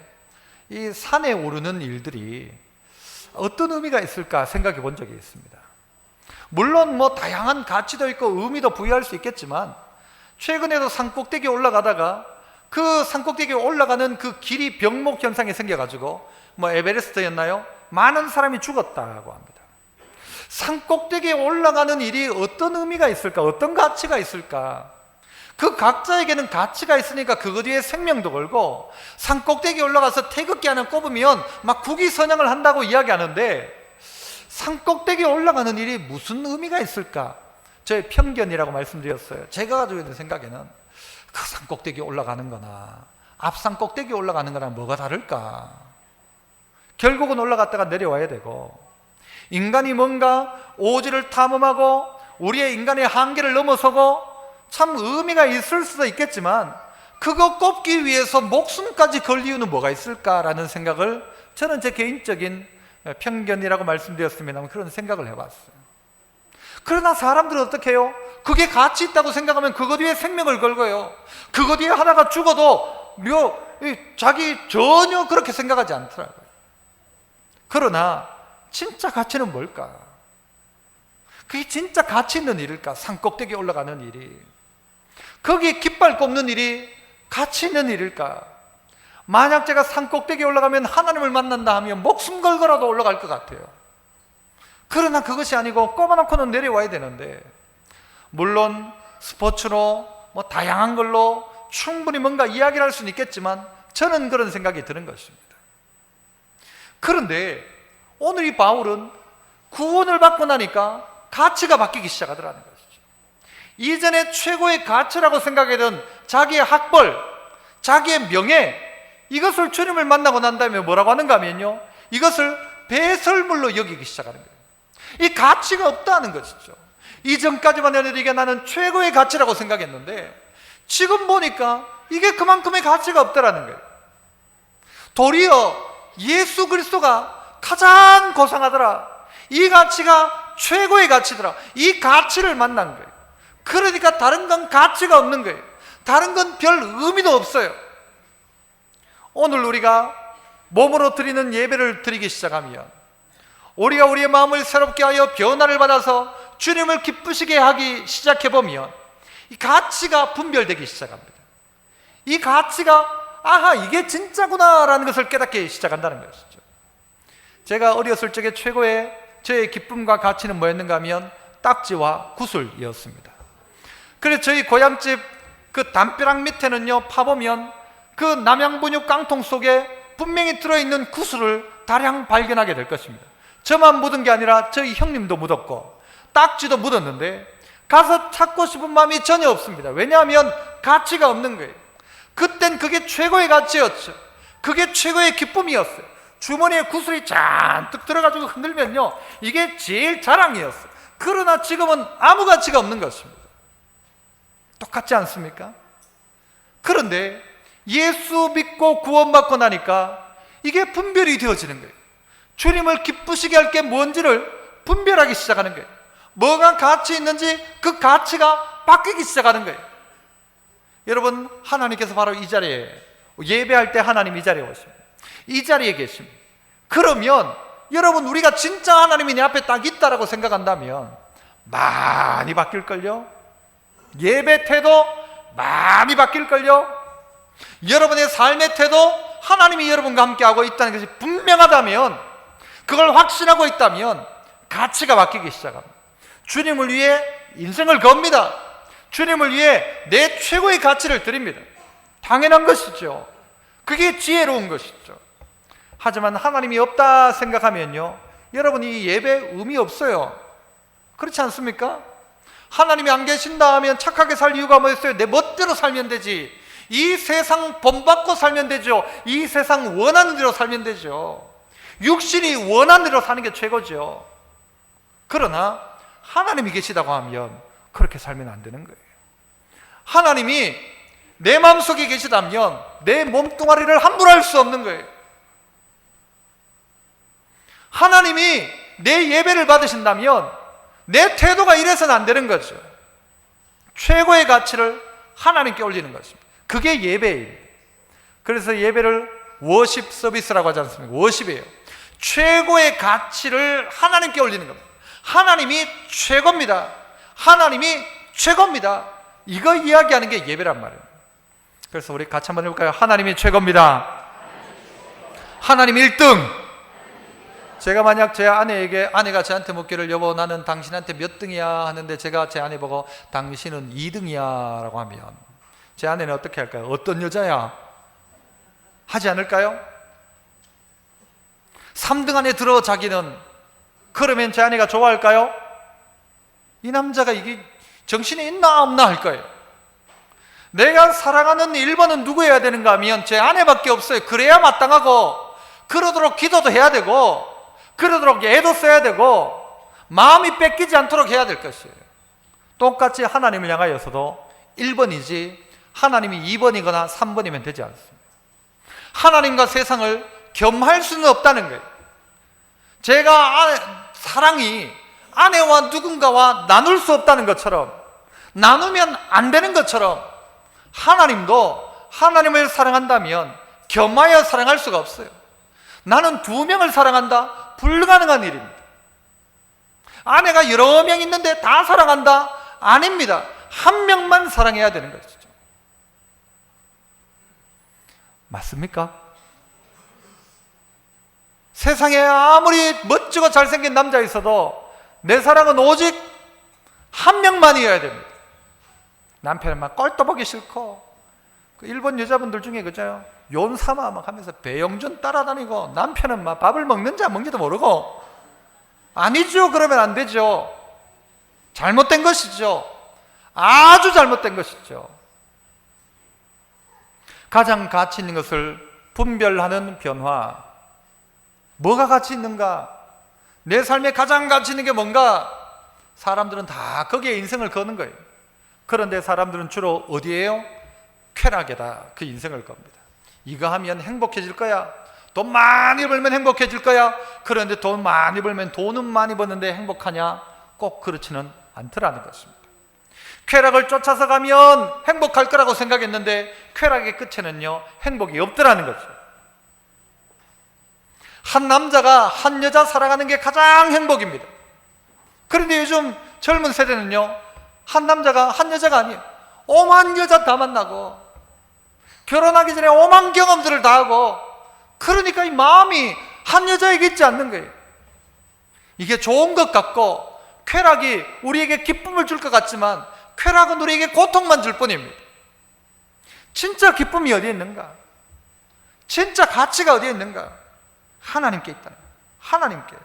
이 산에 오르는 일들이 어떤 의미가 있을까 생각해 본 적이 있습니다. 물론 뭐 다양한 가치도 있고 의미도 부여할 수 있겠지만, 최근에도 산꼭대기에 올라가다가 그 산꼭대기에 올라가는 그 길이 병목 현상이 생겨가지고 뭐 에베레스트였나요? 많은 사람이 죽었다고 합니다. 산꼭대기에 올라가는 일이 어떤 의미가 있을까? 어떤 가치가 있을까? 그 각자에게는 가치가 있으니까 그것 위에 생명도 걸고, 산꼭대기에 올라가서 태극기 하나 꼽으면 막 국위선양을 한다고 이야기하는데, 산꼭대기에 올라가는 일이 무슨 의미가 있을까? 저의 편견이라고 말씀드렸어요. 제가 가지고 있는 생각에는 그 산꼭대기에 올라가는 거나 앞산 꼭대기에 올라가는 거나 뭐가 다를까? 결국은 올라갔다가 내려와야 되고, 인간이 뭔가 오지를 탐험하고 우리의 인간의 한계를 넘어서고 참 의미가 있을 수도 있겠지만, 그거 꼽기 위해서 목숨까지 걸 이유는 뭐가 있을까라는 생각을, 저는 제 개인적인 편견이라고 말씀드렸습니다만 그런 생각을 해봤어요. 그러나 사람들은 어떻게 해요? 그게 가치 있다고 생각하면 그것 위에 생명을 걸고요, 그것 위에 하다가 죽어도 자기 전혀 그렇게 생각하지 않더라고요. 그러나 진짜 가치는 뭘까? 그게 진짜 가치 있는 일일까? 산 꼭대기에 올라가는 일이, 거기에 깃발 꼽는 일이 가치 있는 일일까? 만약 제가 산 꼭대기에 올라가면 하나님을 만난다 하면 목숨 걸고라도 올라갈 것 같아요. 그러나 그것이 아니고 꼽아놓고는 내려와야 되는데, 물론 스포츠로 다양한 걸로 충분히 뭔가 이야기를 할 수는 있겠지만 저는 그런 생각이 드는 것입니다. 그런데 오늘 이 바울은 구원을 받고 나니까 가치가 바뀌기 시작하더라는 것이죠. 이전에 최고의 가치라고 생각하던 자기의 학벌, 자기의 명예, 이것을 주님을 만나고 난 다음에 뭐라고 하는가 하면요, 이것을 배설물로 여기기 시작하는 거예요. 이 가치가 없다는 것이죠. 이전까지만 해도 이게 나는 최고의 가치라고 생각했는데 지금 보니까 이게 그만큼의 가치가 없다라는 거예요. 도리어 예수 그리스도가 가장 고상하더라, 이 가치가 최고의 가치더라, 이 가치를 만난 거예요. 그러니까 다른 건 가치가 없는 거예요. 다른 건 별 의미도 없어요. 오늘 우리가 몸으로 드리는 예배를 드리기 시작하면, 우리가 우리의 마음을 새롭게 하여 변화를 받아서 주님을 기쁘시게 하기 시작해보면 이 가치가 분별되기 시작합니다. 이 가치가 아하, 이게 진짜구나 라는 것을 깨닫기 시작한다는 것이죠. 제가 어렸을 적에 최고의 저의 기쁨과 가치는 뭐였는가 하면 딱지와 구슬이었습니다. 그래서 저희 고향집 그 담벼락 밑에는요, 파보면 그 남양분육 깡통 속에 분명히 들어있는 구슬을 다량 발견하게 될 것입니다. 저만 묻은 게 아니라 저희 형님도 묻었고 딱지도 묻었는데 가서 찾고 싶은 마음이 전혀 없습니다. 왜냐하면 가치가 없는 거예요. 그땐 그게 최고의 가치였죠. 그게 최고의 기쁨이었어요. 주머니에 구슬이 잔뜩 들어가지고 흔들면요, 이게 제일 자랑이었어요. 그러나 지금은 아무 가치가 없는 것입니다. 똑같지 않습니까? 그런데 예수 믿고 구원받고 나니까 이게 분별이 되어지는 거예요. 주님을 기쁘시게 할 게 뭔지를 분별하기 시작하는 거예요. 뭐가 가치 있는지 그 가치가 바뀌기 시작하는 거예요. 여러분, 하나님께서 바로 이 자리에, 예배할 때 하나님 이 자리에 오십니다. 이 자리에 계십니다. 그러면 여러분, 우리가 진짜 하나님이 내 앞에 딱 있다라고 생각한다면 많이 바뀔걸요? 예배 태도 많이 바뀔걸요? 여러분의 삶의 태도, 하나님이 여러분과 함께하고 있다는 것이 분명하다면, 그걸 확신하고 있다면 가치가 바뀌기 시작합니다. 주님을 위해 인생을 겁니다. 주님을 위해 내 최고의 가치를 드립니다. 당연한 것이죠. 그게 지혜로운 것이죠. 하지만 하나님이 없다 생각하면요, 여러분, 이 예배 의미 없어요. 그렇지 않습니까? 하나님이 안 계신다 하면 착하게 살 이유가 뭐였어요? 내 멋대로 살면 되지. 이 세상 본받고 살면 되죠. 이 세상 원하는 대로 살면 되죠. 육신이 원하는 대로 사는 게 최고죠. 그러나 하나님이 계시다고 하면 그렇게 살면 안 되는 거예요. 하나님이 내 마음속에 계시다면 내 몸뚱아리를 함부로 할 수 없는 거예요. 하나님이 내 예배를 받으신다면 내 태도가 이래서는 안 되는 거죠. 최고의 가치를 하나님께 올리는 것입니다. 그게 예배예요. 그래서 예배를 워십 서비스라고 하지 않습니까? 워십이에요. 최고의 가치를 하나님께 올리는 겁니다. 하나님이 최고입니다. 하나님이 최고입니다. 이거 이야기하는 게 예배란 말이에요. 그래서 우리 같이 한번 해볼까요? 하나님이 최고입니다. 하나님 1등. 제가 만약 제 아내에게, 아내가 저한테 묻기를, 여보 나는 당신한테 몇 등이야 하는데 제가 제 아내 보고 당신은 2등이야 라고 하면 제 아내는 어떻게 할까요? 어떤 여자야? 하지 않을까요? 3등 안에 들어 자기는. 그러면 제 아내가 좋아할까요? 이 남자가 이게 정신이 있나 없나 할 거예요. 내가 사랑하는 1번은 누구여야 되는가 하면 제 아내밖에 없어요. 그래야 마땅하고, 그러도록 기도도 해야 되고, 그러도록 애도 써야 되고, 마음이 뺏기지 않도록 해야 될 것이에요. 똑같이 하나님을 향하여서도 1번이지 하나님이 2번이거나 3번이면 되지 않습니다. 하나님과 세상을 겸할 수는 없다는 거예요. 제가 사랑이 아내와 누군가와 나눌 수 없다는 것처럼, 나누면 안 되는 것처럼, 하나님도 하나님을 사랑한다면 겸하여 사랑할 수가 없어요. 나는 2명을 사랑한다? 불가능한 일입니다. 아내가 여러 명 있는데 다 사랑한다? 아닙니다. 1명만 사랑해야 되는 것이죠. 맞습니까? 세상에 아무리 멋지고 잘생긴 남자 있어도 내 사랑은 오직 1명만이어야 됩니다. 남편은 막 꼴도 보기 싫고, 그 일본 여자분들 중에 그죠? 연사마 막 하면서 배영준 따라다니고, 남편은 막 밥을 먹는지 안 먹는지도 모르고. 아니죠. 그러면 안 되죠. 잘못된 것이죠. 아주 잘못된 것이죠. 가장 가치 있는 것을 분별하는 변화. 뭐가 가치 있는가? 내 삶에 가장 가치 있는 게 뭔가? 사람들은 다 거기에 인생을 거는 거예요. 그런데 사람들은 주로 어디에요? 쾌락에다 그 인생을 겁니다. 이거 하면 행복해질 거야. 돈 많이 벌면 행복해질 거야. 그런데 돈 많이 벌면 돈은 많이 버는데 행복하냐? 꼭 그렇지는 않더라는 것입니다. 쾌락을 쫓아서 가면 행복할 거라고 생각했는데 쾌락의 끝에는요, 행복이 없더라는 거죠. 한 남자가 한 여자 사랑하는 게 가장 행복입니다. 그런데 요즘 젊은 세대는요, 한 남자가 한 여자가 아니에요. 오만 여자 다 만나고, 결혼하기 전에 오만 경험들을 다 하고, 그러니까 이 마음이 한 여자에게 있지 않는 거예요. 이게 좋은 것 같고, 쾌락이 우리에게 기쁨을 줄 것 같지만 쾌락은 우리에게 고통만 줄 뿐입니다. 진짜 기쁨이 어디에 있는가? 진짜 가치가 어디에 있는가? 하나님께 있다. 하나님께.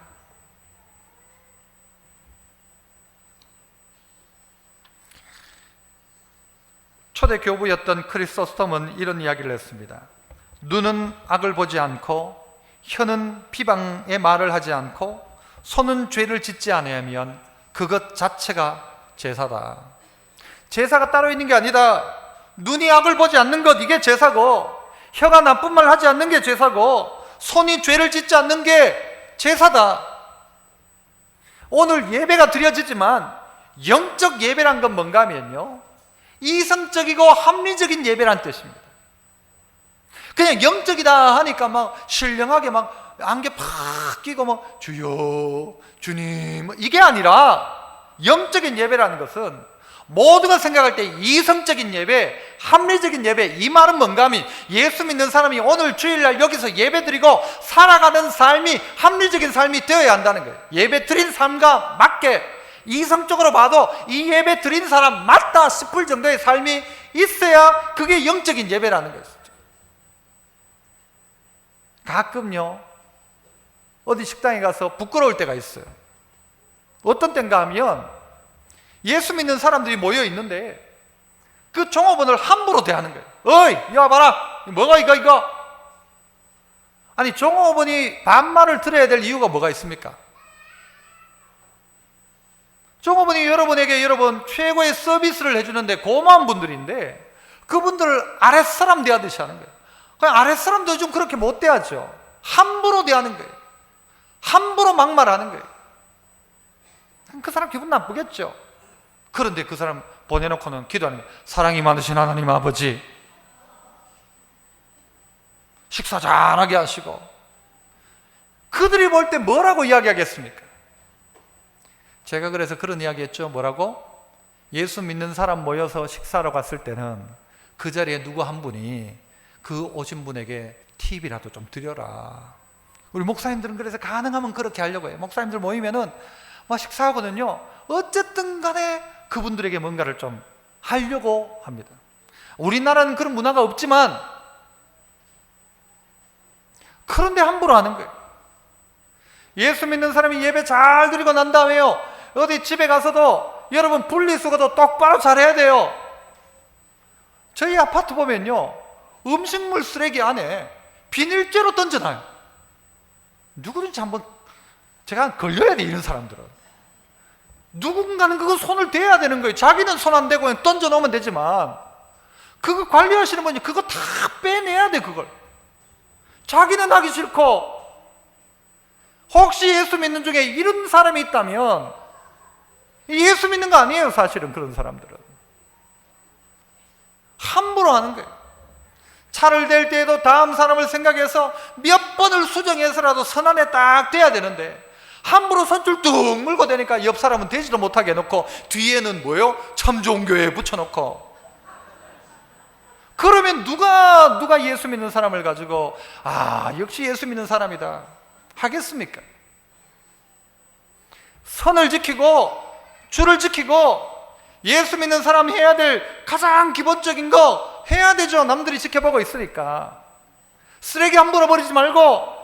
초대 교부였던 크리소스톰은 이런 이야기를 했습니다. 눈은 악을 보지 않고, 혀는 비방의 말을 하지 않고, 손은 죄를 짓지 않으면 그것 자체가 제사다. 제사가 따로 있는 게 아니다. 눈이 악을 보지 않는 것, 이게 제사고, 혀가 나쁜 말 하지 않는 게 제사고, 손이 죄를 짓지 않는 게 제사다. 오늘 예배가 드려지지만 영적 예배란 건 뭔가 하면요, 이성적이고 합리적인 예배란 뜻입니다. 그냥 영적이다 하니까 막 신령하게 막 안개 팍 끼고 막 주여 주님 이게 아니라, 영적인 예배라는 것은 모든 걸 생각할 때 이성적인 예배, 합리적인 예배, 이 말은 뭔가 하면 예수 믿는 사람이 오늘 주일날 여기서 예배 드리고 살아가는 삶이 합리적인 삶이 되어야 한다는 거예요. 예배 드린 삶과 맞게 이성적으로 봐도 이 예배 드린 사람 맞다 싶을 정도의 삶이 있어야 그게 영적인 예배라는 것이죠. 가끔요, 어디 식당에 가서 부끄러울 때가 있어요. 어떤 때인가 하면 예수 믿는 사람들이 모여 있는데 그 종업원을 함부로 대하는 거예요. 어이, 야 봐라, 뭐가 이거. 아니, 종업원이 반말을 들어야 될 이유가 뭐가 있습니까? 종업원이 여러분에게 여러분 최고의 서비스를 해주는데 고마운 분들인데 그분들을 아랫사람 대하듯이 하는 거예요. 그냥 아랫사람도 좀 그렇게 못 대하죠. 함부로 대하는 거예요. 함부로 막말하는 거예요. 그 사람 기분 나쁘겠죠. 그런데 그 사람 보내놓고는 기도하는 거예요. 사랑이 많으신 하나님 아버지, 식사 잘하게 하시고. 그들이 볼 때 뭐라고 이야기하겠습니까? 제가 그래서 그런 이야기 했죠. 뭐라고? 예수 믿는 사람 모여서 식사하러 갔을 때는 그 자리에 누구 한 분이 그 오신 분에게 팁이라도 좀 드려라. 우리 목사님들은 그래서 가능하면 그렇게 하려고 해요. 목사님들 모이면은 막 식사하거든요. 어쨌든 간에 그분들에게 뭔가를 좀 하려고 합니다. 우리나라는 그런 문화가 없지만, 그런데 함부로 하는 거예요. 예수 믿는 사람이 예배 잘 드리고 난 다음에요, 어디 집에 가서도 여러분 분리수거도 똑바로 잘해야 돼요. 저희 아파트 보면요, 음식물 쓰레기 안에 비닐째로 던져놔요. 누구든지 한번 제가 걸려야 돼. 이런 사람들은 누군가는 그거 손을 대야 되는 거예요. 자기는 손 안 대고 그냥 던져놓으면 되지만 그거 관리하시는 분이 그거 다 빼내야 돼. 그걸 자기는 하기 싫고. 혹시 예수 믿는 중에 이런 사람이 있다면 예수 믿는 거 아니에요. 사실은 그런 사람들은 함부로 하는 거예요. 차를 댈 때에도 다음 사람을 생각해서 몇 번을 수정해서라도 선 안에 딱 돼야 되는데 함부로 선줄 뚝 물고 대니까 옆 사람은 되지도 못하게 해놓고 뒤에는 뭐요? 참 좋은 교회에 붙여놓고. 그러면 누가 예수 믿는 사람을 가지고 역시 예수 믿는 사람이다 하겠습니까? 선을 지키고 줄을 지키고 예수 믿는 사람 해야 될 가장 기본적인 거 해야 되죠. 남들이 지켜보고 있으니까. 쓰레기 함부로 버리지 말고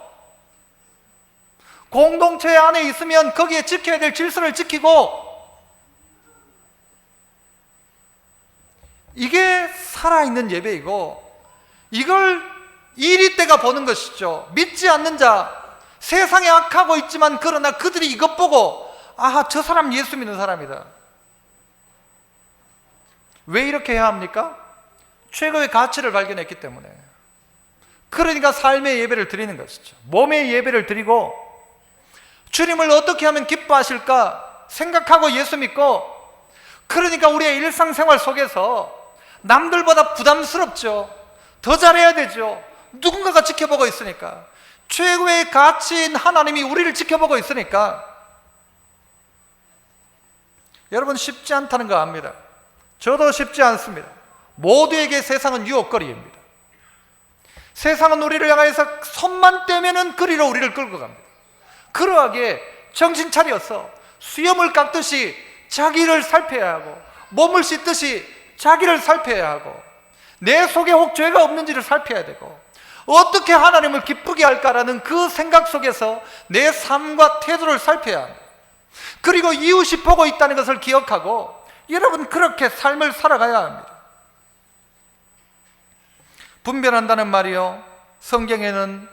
공동체 안에 있으면 거기에 지켜야 될 질서를 지키고, 이게 살아있는 예배이고, 이걸 이리 때가 보는 것이죠. 믿지 않는 자, 세상에 악하고 있지만 그러나 그들이 이것 보고 저 사람 예수 믿는 사람이다. 왜 이렇게 해야 합니까? 최고의 가치를 발견했기 때문에. 그러니까 삶의 예배를 드리는 것이죠. 몸의 예배를 드리고 주님을 어떻게 하면 기뻐하실까 생각하고 예수 믿고, 그러니까 우리의 일상생활 속에서 남들보다 부담스럽죠. 더 잘해야 되죠. 누군가가 지켜보고 있으니까. 최고의 가치인 하나님이 우리를 지켜보고 있으니까. 여러분, 쉽지 않다는 거 압니다. 저도 쉽지 않습니다. 모두에게 세상은 유혹거리입니다. 세상은 우리를 향해서 손만 떼면은 그리로 우리를 끌고 갑니다. 그러하게 정신 차려서 수염을 깎듯이 자기를 살펴야 하고, 몸을 씻듯이 자기를 살펴야 하고, 내 속에 혹 죄가 없는지를 살펴야 되고, 어떻게 하나님을 기쁘게 할까라는 그 생각 속에서 내 삶과 태도를 살펴야 합니다. 그리고 이웃이 보고 있다는 것을 기억하고, 여러분, 그렇게 삶을 살아가야 합니다. 분별한다는 말이요, 성경에는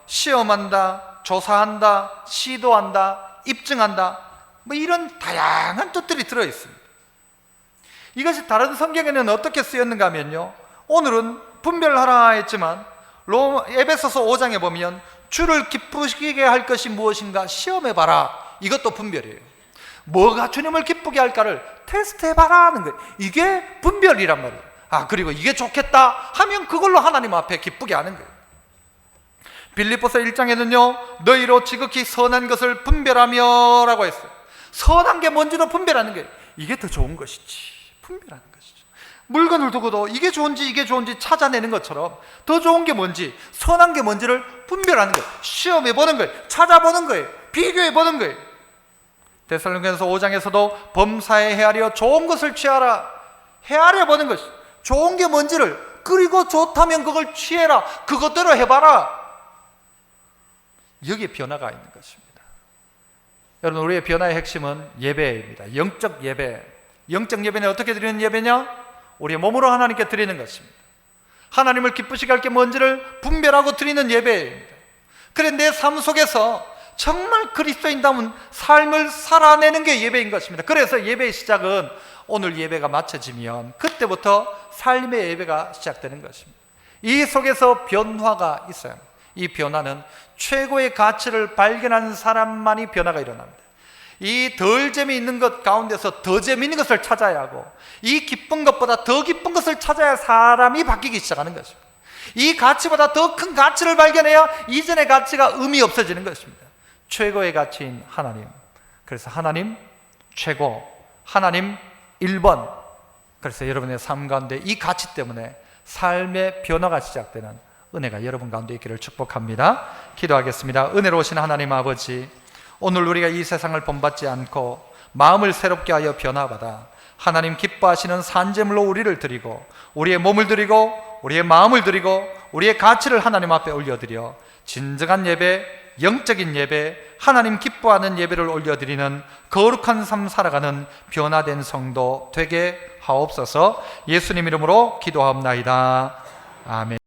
시험한다, 조사한다, 시도한다, 입증한다, 이런 다양한 뜻들이 들어있습니다. 이것이 다른 성경에는 어떻게 쓰였는가 하면요, 오늘은 분별하라 했지만 에베소서 5장에 보면 주를 기쁘시게 할 것이 무엇인가 시험해봐라, 이것도 분별이에요. 뭐가 주님을 기쁘게 할까를 테스트해봐라 하는 거예요. 이게 분별이란 말이에요. 그리고 이게 좋겠다 하면 그걸로 하나님 앞에 기쁘게 하는 거예요. 빌립보서 1장에는요, 너희로 지극히 선한 것을 분별하며 라고 했어요. 선한 게 뭔지도 분별하는 거예요. 이게 더 좋은 것이지, 분별하는 것이죠. 물건을 두고도 이게 좋은지 찾아내는 것처럼 더 좋은 게 뭔지, 선한 게 뭔지를 분별하는 거예요. 시험해보는 거예요. 찾아보는 거예요. 비교해보는 거예요. 데살로니가서 5장에서도 범사에 헤아려 좋은 것을 취하라, 헤아려 보는 것이 좋은 게 뭔지를, 그리고 좋다면 그걸 취해라, 그것대로 해봐라. 여기에 변화가 있는 것입니다. 여러분, 우리의 변화의 핵심은 예배입니다. 영적 예배. 영적 예배는 어떻게 드리는 예배냐? 우리의 몸으로 하나님께 드리는 것입니다. 하나님을 기쁘시게 할 게 뭔지를 분별하고 드리는 예배입니다. 그래, 내 삶 속에서 정말 그리스도인다운 삶을 살아내는 게 예배인 것입니다. 그래서 예배의 시작은 오늘 예배가 마쳐지면 그때부터 삶의 예배가 시작되는 것입니다. 이 속에서 변화가 있어요. 이 변화는 최고의 가치를 발견하는 사람만이 변화가 일어납니다. 이 덜 재미있는 것 가운데서 더 재미있는 것을 찾아야 하고, 이 기쁜 것보다 더 기쁜 것을 찾아야 사람이 바뀌기 시작하는 것입니다. 이 가치보다 더 큰 가치를 발견해야 이전의 가치가 의미 없어지는 것입니다. 최고의 가치인 하나님, 그래서 하나님 최고, 하나님 1번. 그래서 여러분의 삶 가운데 이 가치 때문에 삶의 변화가 시작되는 은혜가 여러분 가운데 있기를 축복합니다. 기도하겠습니다. 은혜로우신 하나님 아버지, 오늘 우리가 이 세상을 본받지 않고 마음을 새롭게 하여 변화받아 하나님 기뻐하시는 산제물로 우리를 드리고, 우리의 몸을 드리고, 우리의 마음을 드리고, 우리의 가치를 하나님 앞에 올려드려 진정한 예배, 영적인 예배, 하나님 기뻐하는 예배를 올려드리는 거룩한 삶 살아가는 변화된 성도 되게 하옵소서. 예수님 이름으로 기도하옵나이다. 아멘.